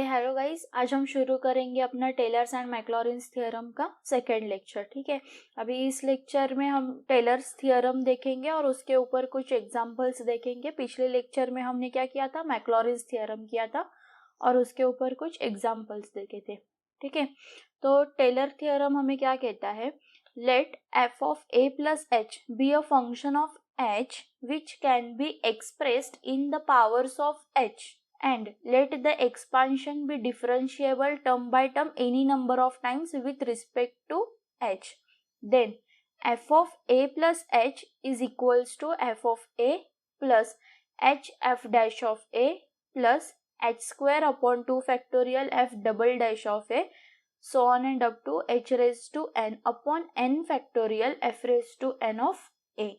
Hello guys, आज हम शुरू करेंगे अपना टेलर्स एंड मैक्लॉरिन्स थ्योरम का सेकेंड लेक्चर। ठीक है, अभी इस लेक्चर में हम टेलर्स थ्योरम देखेंगे और उसके ऊपर कुछ एग्जांपल्स देखेंगे। पिछले लेक्चर में हमने क्या किया था, मैक्लॉरिन्स थ्योरम किया था और उसके ऊपर कुछ एग्जांपल्स देखे थे। ठीक है, तो टेलर थ्योरम हमें क्या कहता है, let f of a plus h b a function of h which can be expressed in the powers of h and let the expansion be differentiable term by term any number of times with respect to h. Then f of a plus h is equals to f of a plus h f dash of a plus h square upon 2 factorial f double dash of a so on and up to h raised to n upon n factorial f raised to n of a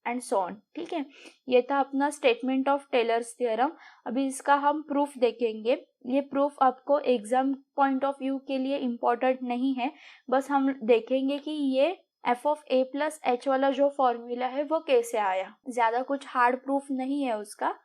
and so on. ठीक है, ये था अपना statement of tailors theorem. अभी इसका हम proof देखेंगे। ये प्रूफ आपको एग्जाम पॉइंट ऑफ व्यू के लिए इम्पोर्टेंट नहीं है, बस हम देखेंगे कि ये F of a plus H वाला जो फॉर्मूला है वो कैसे आया। ज्यादा कुछ हार्ड प्रूफ नहीं है उसका,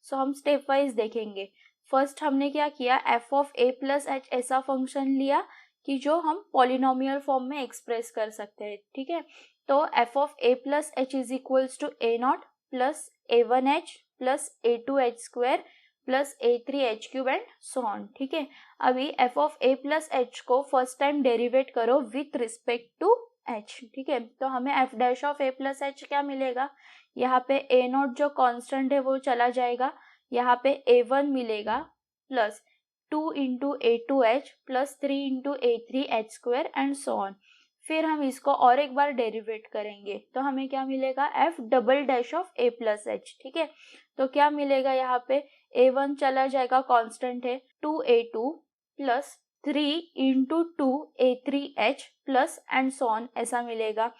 सो हम स्टेप वाइज देखेंगे। फर्स्ट हमने क्या किया, F of a plus H ऐसा फंक्शन लिया कि जो हम पॉलिनोमियल फॉर्म में एक्सप्रेस कर सकते हैं। ठीक है, तो f of a plus h is equals to a naught plus a1h plus a2h square plus a3h cube and so on। ठीक है, अभी f of a plus h को फर्स्ट टाइम डेरिवेट करो विथ रिस्पेक्ट टू h। ठीक है, तो हमें f dash of a plus h क्या मिलेगा, यहाँ पे a नॉट जो कांस्टेंट है वो चला जाएगा, यहाँ पे a1 मिलेगा plus 2 into a2h plus 3 into a3h square and so on. फिर हम इसको और एक बार डेरिवेट करेंगे तो हमें क्या मिलेगा, f double dash of a plus h। ठीक है, तो क्या मिलेगा, यहाँ पे a1 चला जाएगा, कांस्टेंट है, 2a2 plus 3 into 2a3h plus and so on ऐसा मिलेगा।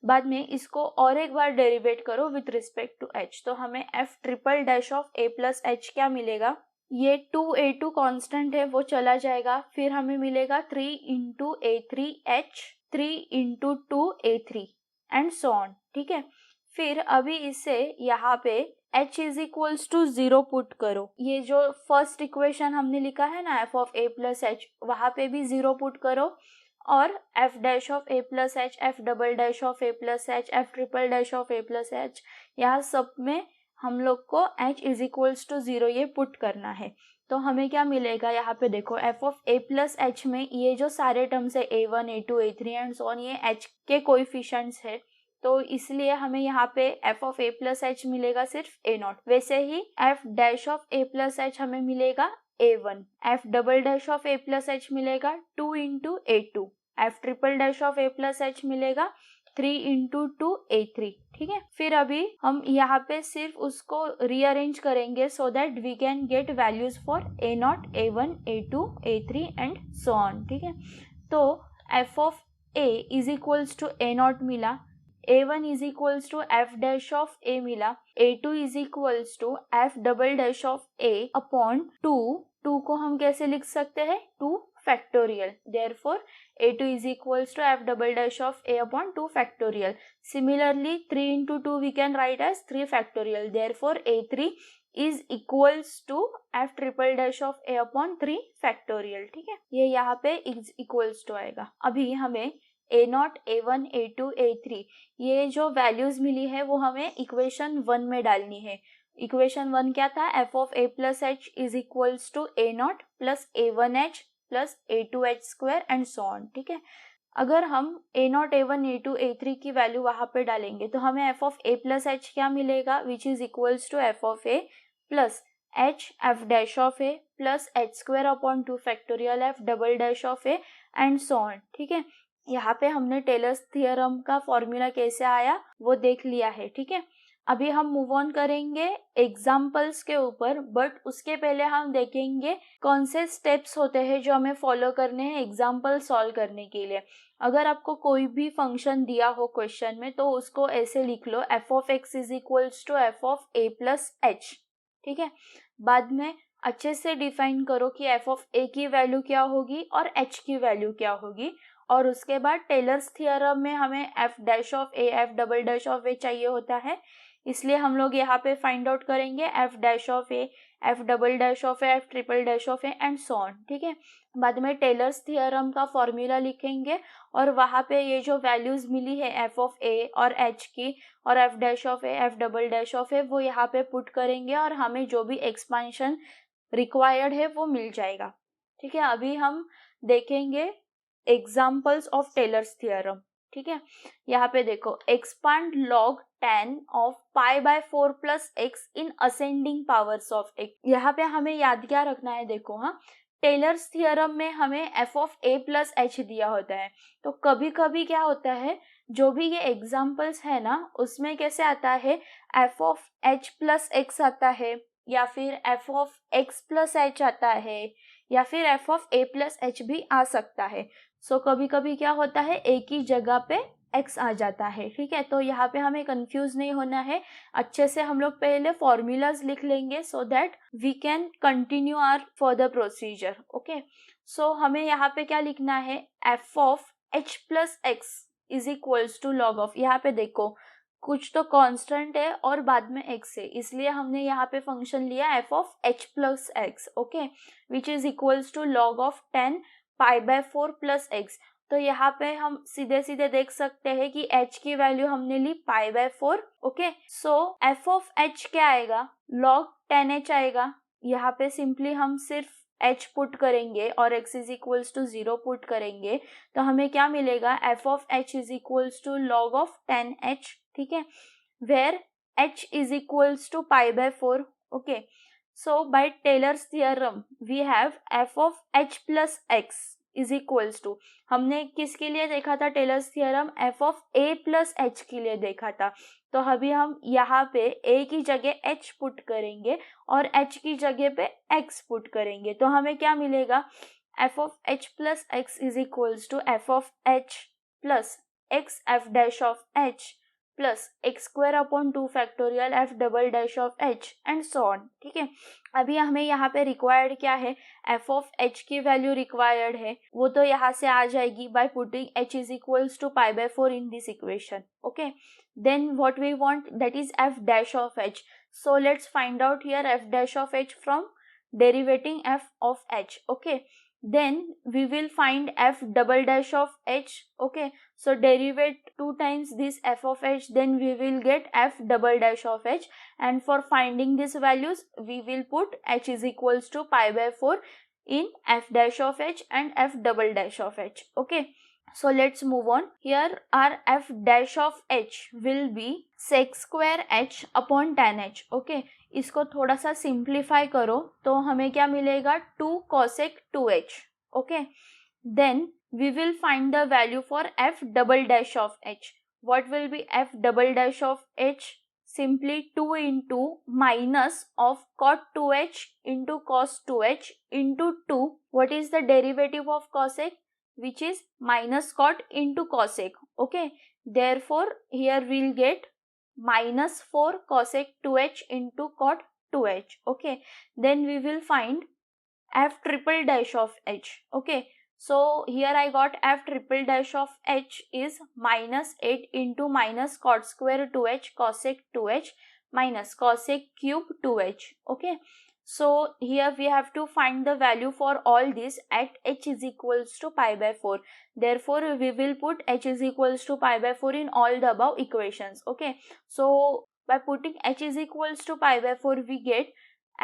बाद में इसको और एक बार डेरिवेट करो विथ रिस्पेक्ट टू h, तो हमें f triple dash of a plus h क्या मिलेगा, ये 2a2 कांस्टेंट है वो चला जाएगा, फिर हमें मिलेगा 3 into a3h 3 into 2a3 and so on. ठीक है, फिर अभी इसे यहाँ पे h is equals to 0 put करो। ये जो फर्स्ट इक्वेशन हमने लिखा है ना f of a plus h, वहाँ पे भी 0 पुट करो और f dash of a plus h, f double dash of a plus h, f triple dash of a plus h, यहाँ सब में हम लोग को h इज इक्वल्स टू 0 ये पुट करना है। तो हमें क्या मिलेगा, यहाँ पे देखो f of a plus H में ये जो सारे टर्म्स है a1 a2 a3 and so on, ये h के कोएफिशिएंट्स है, तो इसलिए हमें यहाँ पे f of a plus H मिलेगा सिर्फ a नॉट। वैसे ही f dash of a plus H हमें मिलेगा a1, f double dash of a plus H मिलेगा 2 into a2, f triple dash of a plus H मिलेगा 3 इंटू 2a3। ठीक है, फिर अभी हम यहाँ पे सिर्फ उसको रीअरेंज करेंगे so that we can get values for a not, a1, a2, a3 and so on. ठीक है, तो f of a is equals to a not मिला, a1 is equals to f dash of a मिला, a2 is equals to f double dash of a upon 2 को हम कैसे लिख सकते हैं, 2 factorial, therefore a2 is equals to f double dash of a upon 2 factorial. Similarly 3 into 2 we can write as 3 factorial, therefore a3 is equals to f triple dash of a upon 3 factorial। ठीक है, ये यहाँ पे is equals to आएगा। अभी हमें a not, a1, a2, a3 ये जो वैल्यूज मिली है वो हमें इक्वेशन 1 में डालनी है। इक्वेशन 1 क्या था, f of a plus h is equals to a not plus a1h plus a2h square and so on. ठीक है, अगर हम a not, a1, a2, a3 की वैल्यू वहां पे डालेंगे तो हमें f of a plus h क्या मिलेगा, which is equals to f of a plus h f dash of a plus h square upon 2 factorial f double dash of a and so on. ठीक है, यहाँ पे हमने tailors theorem का formula कैसे आया वो देख लिया है। ठीक है, अभी हम मूव ऑन करेंगे एग्जाम्पल्स के ऊपर, बट उसके पहले हम देखेंगे कौन से स्टेप्स होते हैं जो हमें फॉलो करने हैं एग्जाम्पल सॉल्व करने के लिए। अगर आपको कोई भी फंक्शन दिया हो क्वेश्चन में तो उसको ऐसे लिख लो, f of x is equals to f of a plus h। ठीक है, बाद में अच्छे से डिफाइन करो कि f ऑफ a की वैल्यू क्या होगी और h की वैल्यू क्या होगी, और उसके बाद टेलर्स थ्योरम में हमें f dash of a, f double dash of a चाहिए होता है, इसलिए हम लोग यहाँ पे फाइंड आउट करेंगे F dash of A, F double dash of A, F triple dash of A and so on, ठीक है। बाद में टेलर्स थ्योरम का फॉर्मूला लिखेंगे और वहाँ पे ये जो वैल्यूज मिली है एफ ऑफ ए और एच की और F dash of A, F double dash of A, वो यहाँ पे पुट करेंगे और हमें जो भी एक्सपांशन रिक्वायर्ड है वो मिल जाएगा, ठीक है। अभी हम देखेंगे एग्जाम्पल्स ऑफ टेलर्स थ्योरम, ठीक है। यहाँ पे देखो, expand log 10 of pi by 4 plus x in ascending powers of x. यहाँ पे हमें याद क्या रखना है, देखो हाँ, टेलर्स थ्योरम में हमें F of a plus H दिया होता है, तो कभी कभी क्या होता है, जो भी ये एग्जाम्पल्स है ना, उसमें कैसे आता है, F of H plus x आता है, या फिर F of x plus H आता है, या फिर F of a plus H भी आ सकता है। सो कभी कभी क्या होता है, एक ही जगह पे x आ जाता है, ठीक है। तो यहाँ पे हमें कंफ्यूज नहीं होना है, अच्छे से हम लोग पहले फॉर्मूलाज लिख लेंगे so that we can continue our further procedure, okay. So हमें यहाँ पे क्या लिखना है, F of H plus X is equals to log of, यहाँ पे देखो कुछ तो कांस्टेंट है और बाद में x है, इसलिए हमने यहाँ पे फंक्शन लिया f of H plus x, okay, which is equals to log of 10 pi by 4 plus x. तो यहाँ पे हम सीधे सीधे देख सकते हैं कि h की वैल्यू हमने ली pi by 4, okay. So F of h क्या आएगा, लॉग 10h आएगा। यहाँ पे सिंपली हम सिर्फ h पुट करेंगे और x is equals to 0 put करेंगे, तो हमें क्या मिलेगा, f of h is equals to log of 10h, ठीक है, where h is equals to pi by 4, okay. So by Taylor's theorem we have f of h plus x is equals to, हमने किसके लिए देखा था Taylor's theorem, f of a plus h के लिए देखा था। तो अभी हम यहाँ पे a की जगह h पुट करेंगे और h की जगह पे x पुट करेंगे, तो हमें क्या मिलेगा, f of h plus x is equals to f of h plus x f dash of h plus x square upon 2 factorial f double dash of h and so on, ठीक है। अभी हमें यहाँ पे रिक्वायर्ड क्या है, F of h की value required है, वो तो यहाँ से आ जाएगी by putting h is equals to pi by 4 in this equation, okay. Then what we want, that is f dash of h. So let's find out here f dash of H from derivating F of H, okay. Then we will find f double dash of h, okay. So derivate 2 times this f of h, then we will get f double dash of h, and for finding these values we will put h is equals to pi by 4 in f dash of h and f double dash of h, okay. So let's move on. Here our f dash of h will be sec square h upon tan h, okay. इसको थोड़ा सा simplify करो तो हमें क्या मिलेगा, 2 cosec 2h, okay. Then we will find the value for f double dash of h। What will be f double dash of h, simply 2 into minus of cot 2h into cos 2h into 2, what is the derivative of cosec, which is minus cot into cosec, okay. Therefore here we'll get minus 4 cosec 2h into cot 2h, okay. Then we will find f triple dash of h, okay. So here I got f triple dash of h is minus 8 into minus cot square 2h cosec 2h minus cosec cube 2h, okay. So here we have to find the value for all this at h is equals to pi by 4. Therefore we will put h is equals to pi by 4 in all the above equations, okay. So by putting h is equals to pi by 4 we get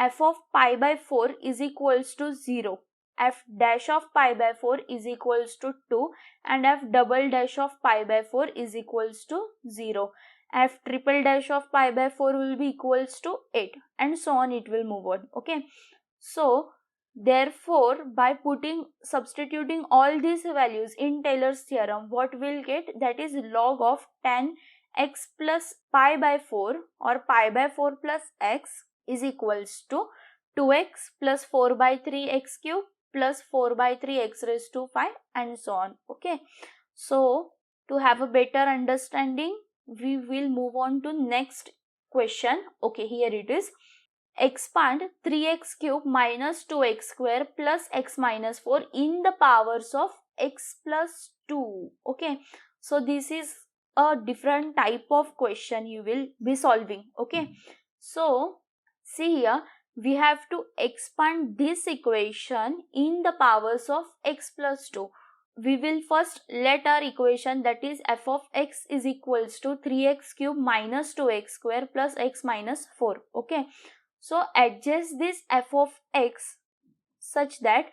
f of pi by 4 is equals to 0, f dash of pi by 4 is equals to 2 and f double dash of pi by 4 is equals to 0. F triple dash of pi by 4 will be equals to 8 and so on, it will move on, okay. So therefore by substituting all these values in Taylor's theorem, what we'll get, that is log of 10 x plus pi by 4 or pi by 4 plus x is equals to 2x plus 4 by 3 x cube plus 4 by 3 x raised to 5 and so on, okay. So to have a better understanding, we will move on to next question, okay. Here it is, expand 3x cube minus 2x square plus x minus 4 in the powers of x plus 2, okay. So this is a different type of question you will be solving. Okay, so see here, we have to expand this equation in the powers of x plus 2. We will first let our equation, that is f of x is equals to 3x cube minus 2x square plus x minus 4. Okay, so adjust this f of x such that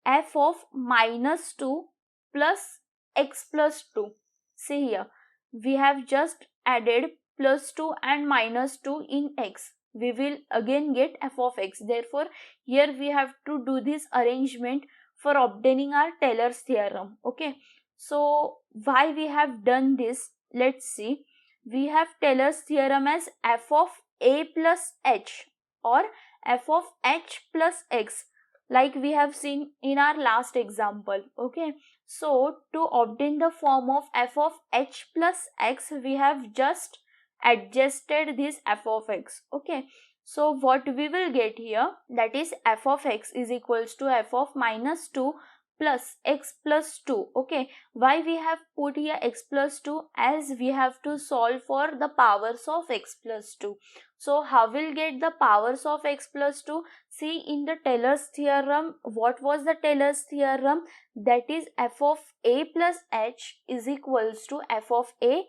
f of minus 2 plus x plus 2. See here, we have just added plus 2 and minus 2 in x. We will again get f of x. Therefore, here we have to do this arrangement for obtaining our Taylor's theorem. Okay, so why we have done this? Let's see. We have Taylor's theorem as f of a plus h or f of h plus x, like we have seen in our last example. Okay, so to obtain the form of f of h plus x, we have just adjusted this f of x. Okay, so what we will get here, that is f of x is equals to f of minus 2 plus x plus 2. Okay, why we have put here x plus 2? As we have to solve for the powers of x plus 2. So how will get the powers of x plus 2? See, in the Taylor's theorem, what was the Taylor's theorem? That is f of a plus h is equals to f of a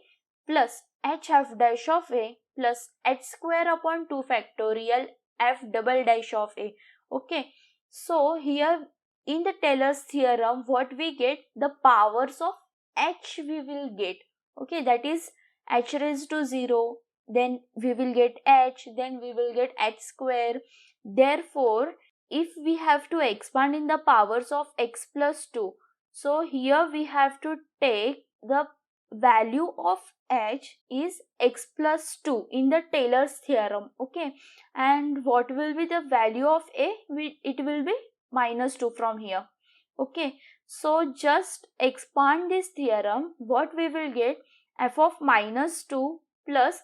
plus h f dash of a plus h square upon 2 factorial f double dash of a. Okay, so here in the Taylor's theorem, what we get, the powers of h we will get. Okay, that is h raised to 0, then we will get h, then we will get h square. Therefore, if we have to expand in the powers of x plus 2, so here we have to take the value of h is x plus 2 in the Taylor's theorem. Okay, and what will be the value of a? It will be minus 2 from here. Okay, so just expand this theorem. What we will get, f of minus 2 plus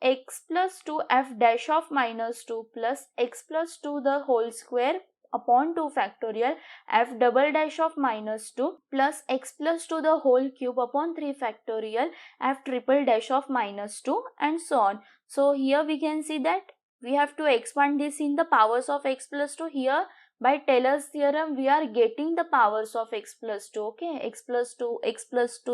x plus 2 f dash of minus 2 plus x plus 2 the whole square upon 2 factorial f double dash of minus 2 plus x plus 2 the whole cube upon 3 factorial f triple dash of minus 2, and so on. So here we can see that we have to expand this in the powers of x plus 2. Here by Taylor's theorem we are getting the powers of x plus 2. Okay, x plus 2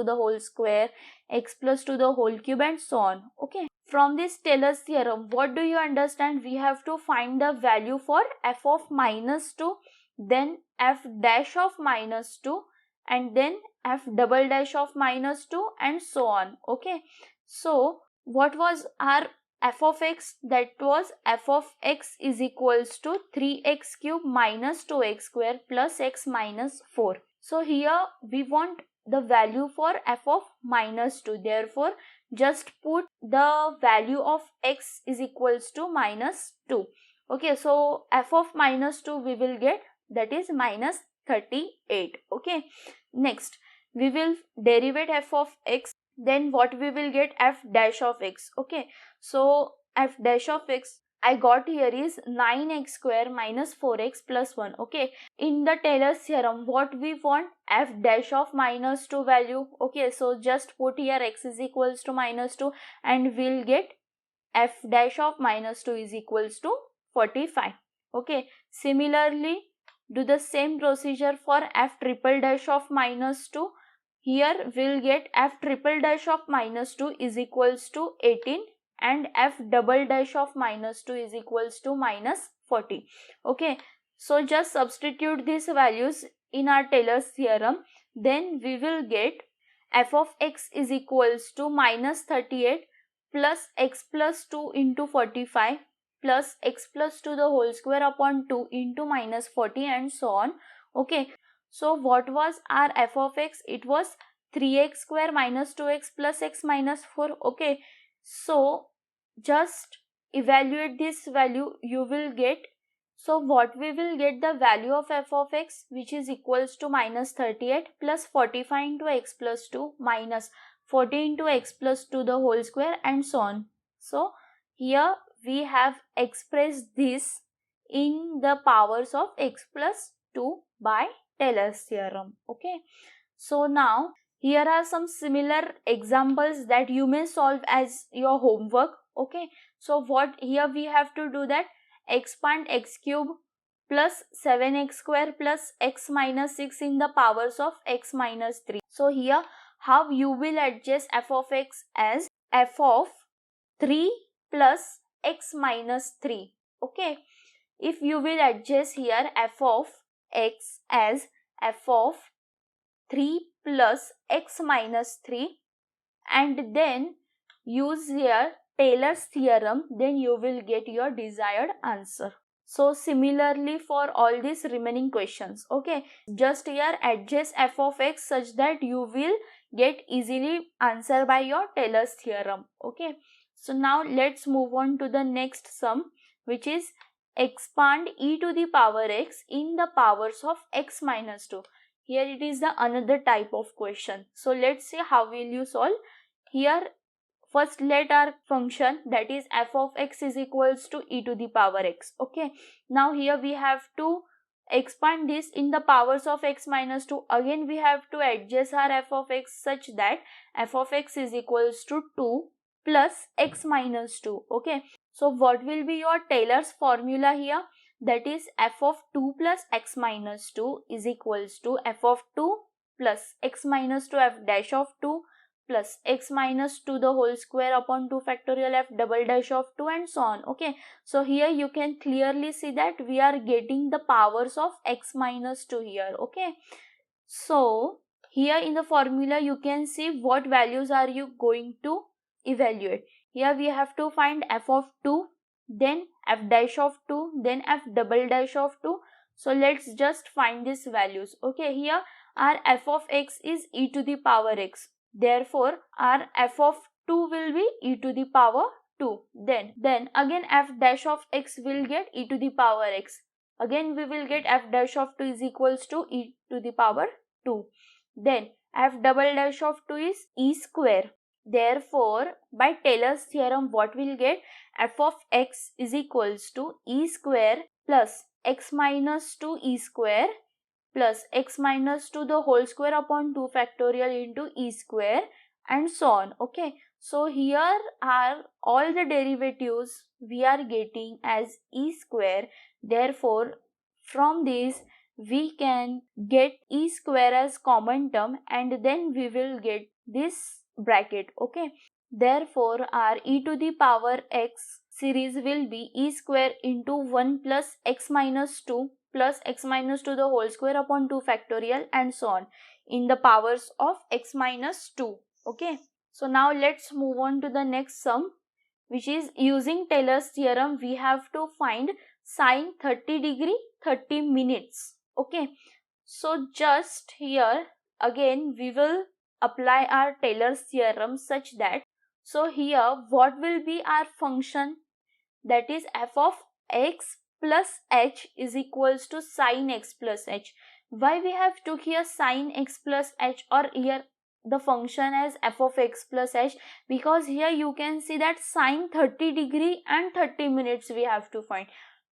the whole square, x plus 2 the whole cube, and so on. Okay, from this Taylor's theorem, what do you understand? We have to find the value for f of minus 2, then f dash of minus 2, and then f double dash of minus 2, and so on. Okay, so what was our f of x? That was f of x is equals to 3x cube minus 2x square plus x minus 4. So here we want the value for f of minus 2. Therefore, just put the value of x is equals to minus 2. Okay, so f of minus 2 we will get, that is minus 38. Okay, next we will derivate f of x. Then what we will get, f dash of x. Okay, so f dash of x I got here is 9x square minus 4x plus 1. Okay, in the Taylor's theorem, what we want, f dash of minus 2 value. Okay, so just put here x is equals to minus 2 and we'll get f dash of minus 2 is equals to 45. Okay, similarly do the same procedure for f triple dash of minus 2. Here we'll get f triple dash of minus 2 is equals to 18 and f double dash of minus 2 is equals to minus 40. Okay, so just substitute these values in our Taylor's theorem. Then we will get f of x is equals to minus 38 plus x plus 2 into 45 plus x plus 2 the whole square upon 2 into minus 40, and so on. Okay, so what was our f of x? It was 3x square minus 2x plus x minus 4. Okay, so just evaluate this value, you will get, so what we will get, the value of f of x, which is equals to minus 38 plus 45 into x plus 2 minus 40 into x plus 2 the whole square, and so on. So here we have expressed this in the powers of x plus 2 by Taylor's theorem. Okay, so now here are some similar examples that you may solve as your homework. Okay, so what here we have to do that expand x cube plus 7x square plus x minus 6 in the powers of x minus 3. So here how you will adjust f of x as f of 3 plus x minus 3. Okay, if you will adjust here f of x as f of 3 plus x minus 3 and then use here Taylor's theorem, then you will get your desired answer. So similarly for all these remaining questions. Okay, just here adjust f of x such that you will get easily answer by your Taylor's theorem. Okay, so now let's move on to the next sum, which is expand e to the power x in the powers of x minus 2. Here it is the another type of question. So let's see how will you solve. Here first let our function, that is f of x is equals to e to the power x. Okay, now here we have to expand this in the powers of x minus 2. Again we have to adjust our f of x such that f of x is equals to 2 plus x minus 2. Okay, so what will be your Taylor's formula here? That is f of 2 plus x minus 2 is equals to f of 2 plus x minus 2 f dash of 2 plus x minus 2 the whole square upon 2 factorial f double dash of 2 and so on. Okay, so here you can clearly see that we are getting the powers of x minus 2 here. Okay, so here in the formula you can see what values are you going to evaluate. Here we have to find f of 2, then f dash of 2, then f double dash of 2. So let's just find these values. Okay, here our f of x is e to the power x. Therefore, our f of 2 will be e to the power 2. Then again f dash of x will get e to the power x. Again we will get f dash of 2 is equals to e to the power 2. Then f double dash of 2 is e square. Therefore, by Taylor's theorem, what we'll get? F of x is equals to e square plus x minus 2 e square plus x minus 2 the whole square upon 2 factorial into e square and so on. Okay, so here are all the derivatives we are getting as e square. Therefore, from this we can get e square as common term and then we will get this bracket. Okay, therefore our e to the power x series will be e square into 1 plus x minus 2 plus x minus 2 the whole square upon 2 factorial and so on in the powers of x minus 2. Okay, so now let's move on to the next sum, which is using Taylor's theorem we have to find sine 30 degree 30 minutes. Okay, so just here again we will apply our Taylor's theorem such that, so here what will be our function? That is f of x plus h is equals to sine x plus h. Why we have took here sine x plus h or here the function as f of x plus h? Because here you can see that sine 30 degree and 30 minutes we have to find.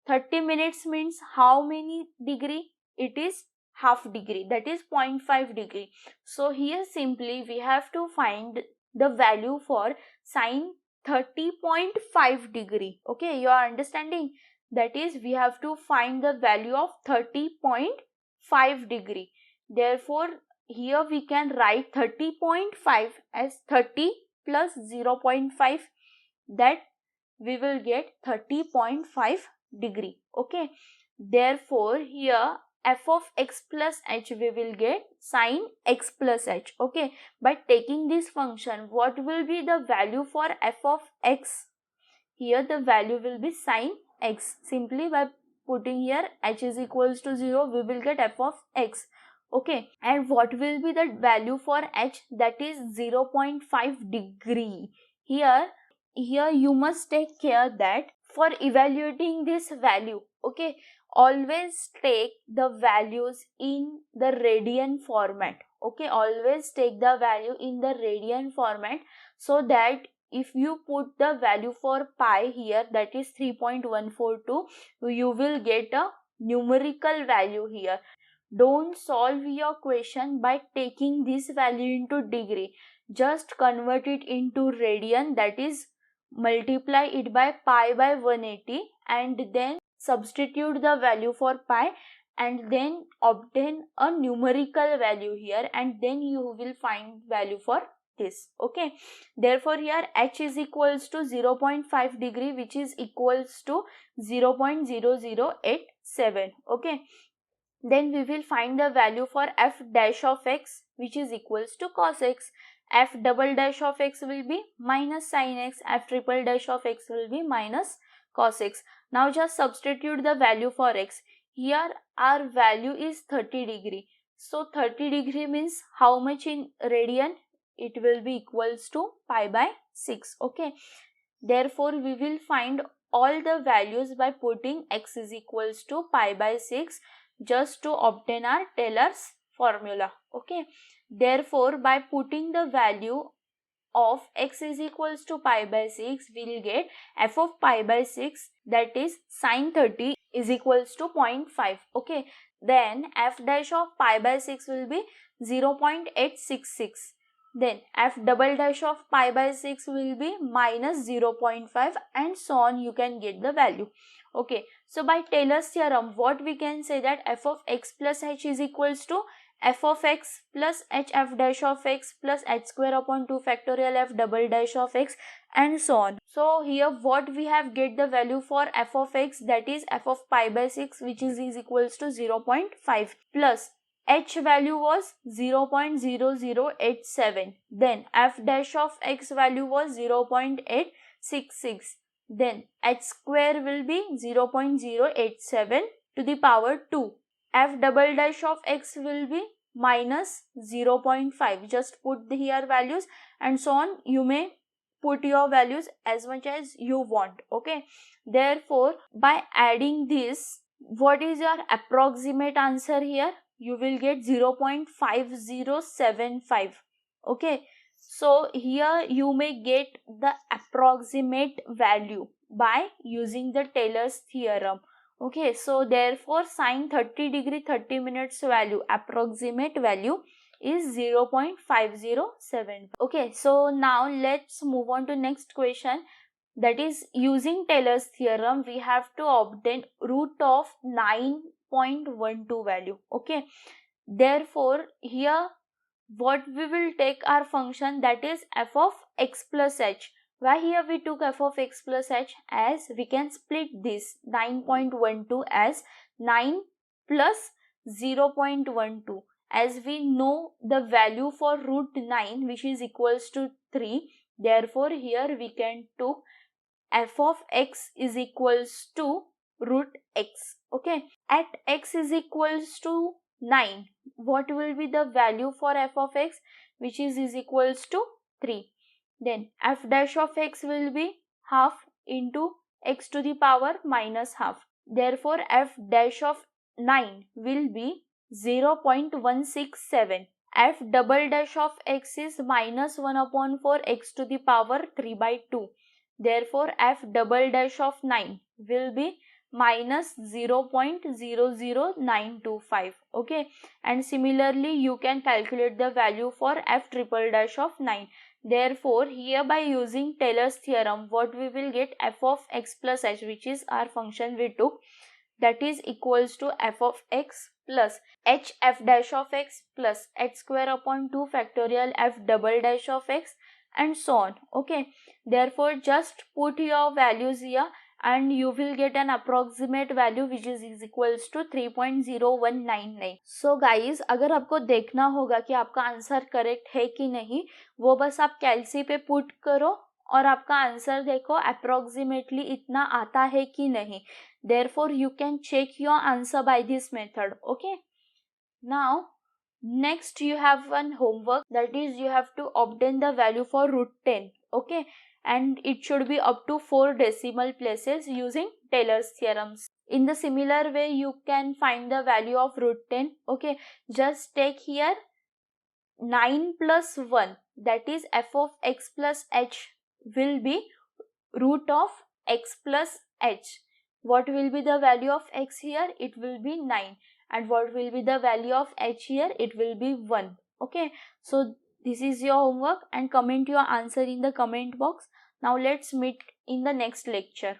30 minutes means how many degree? It is half degree, that is 0.5 degree. So here simply we have to find the value for sine 30.5 degree. Okay, you are understanding? That is we have to find the value of 30.5 degree. Therefore, here we can write 30.5 as 30 plus 0.5, that we will get 30.5 degree. Okay, therefore here f of x plus h we will get sine x plus h. Okay, by taking this function, what will be the value for f of x? Here the value will be sine x. Simply by putting here h is equals to 0, we will get f of x. Okay, and what will be the value for h? That is 0.5 degree. Here you must take care that for evaluating this value, okay, always take the values in the radian format. Okay, always take the value in the radian format, so that if you put the value for pi here, that is 3.142, you will get a numerical value here. don't solve your question by taking this value into degree. Just convert it into radian, that is multiply it by pi by 180 and then substitute the value for pi and then obtain a numerical value here and then you will find value for this. Okay, therefore here h is equals to 0.5 degree, which is equals to 0.0087. okay, then we will find the value for f dash of x, which is equals to cos x. F double dash of x will be minus sin x, f triple dash of x will be minus cos x. Now just substitute the value for x. Here our value is 30 degree. So 30 degree means how much in radian? It will be equals to pi by 6. Okay, therefore we will find all the values by putting x is equals to pi by 6 just to obtain our Taylor's formula. Okay, therefore by putting the value of x is equals to pi by 6, we will get f of pi by 6, that is sin 30 is equals to 0.5. okay, then f dash of pi by 6 will be 0.866. Then f double dash of pi by 6 will be minus 0.5 and so on, you can get the value. Okay, so by Taylor's theorem, what we can say that f of x plus h is equals to f of x plus h f dash of x plus h square upon 2 factorial f double dash of x and so on. So here what we have get the value for f of x, that is f of pi by 6, which is equals to 0.5 plus h value was 0.0087. Then f dash of x value was 0.866. Then h square will be 0.087 to the power 2. F double dash of x will be minus 0.5. Just put here values and so on. You may put your values as much as you want. Okay, therefore by adding this, what is your approximate answer here? You will get 0.5075. okay, so here you may get the approximate value by using the Taylor's theorem. Okay, so therefore sin 30 degree 30 minutes value, approximate value is 0.507. okay, so now let's move on to next question. That is, using Taylor's theorem, we have to obtain root of 9.12 value. Okay, therefore here what we will take our function, that is f of x plus h. Why here we took f of x plus h? As we can split this 9.12 as 9 plus 0.12. As we know the value for root 9, which is equals to 3, therefore here we can took f of x is equals to root x. Okay, at x is equals to 9, what will be the value for f of x, which is equals to 3. Then f dash of x will be half into x to the power minus half. Therefore f dash of 9 will be 0.167. F double dash of x is minus 1 upon 4 x to the power 3 by 2. Therefore f double dash of 9 will be minus 0.00925. okay, and similarly you can calculate the value for f triple dash of 9. Therefore here by using Taylor's theorem, what we will get, f of x plus h, which is our function we took, that is equals to f of x plus h f dash of x plus h square upon 2 factorial f double dash of x and so on. okay, therefore just put your values here and you will get an approximate value which is equals to 3.0199. So guys, अगर आपको देखना होगा कि आपका answer correct है कि नहीं, वो बस आप कैलसी पे पुट करो और आपका आंसर देखो अप्रोक्सीमेटली इतना आता है कि नहीं. Therefore you can check your answer by this method. okay, now next you have one homework, that is you have to obtain the value for root 10. okay, and it should be up to 4 decimal places using Taylor's theorems. In the similar way you can find the value of root 10. okay, just take here 9 plus 1, that is f of x plus h will be root of x plus h. What will be the value of x here? It will be 9. and what will be the value of h here? It will be 1. Okay, so this is your homework and comment your answer in the comment box. Now let's meet in the next lecture.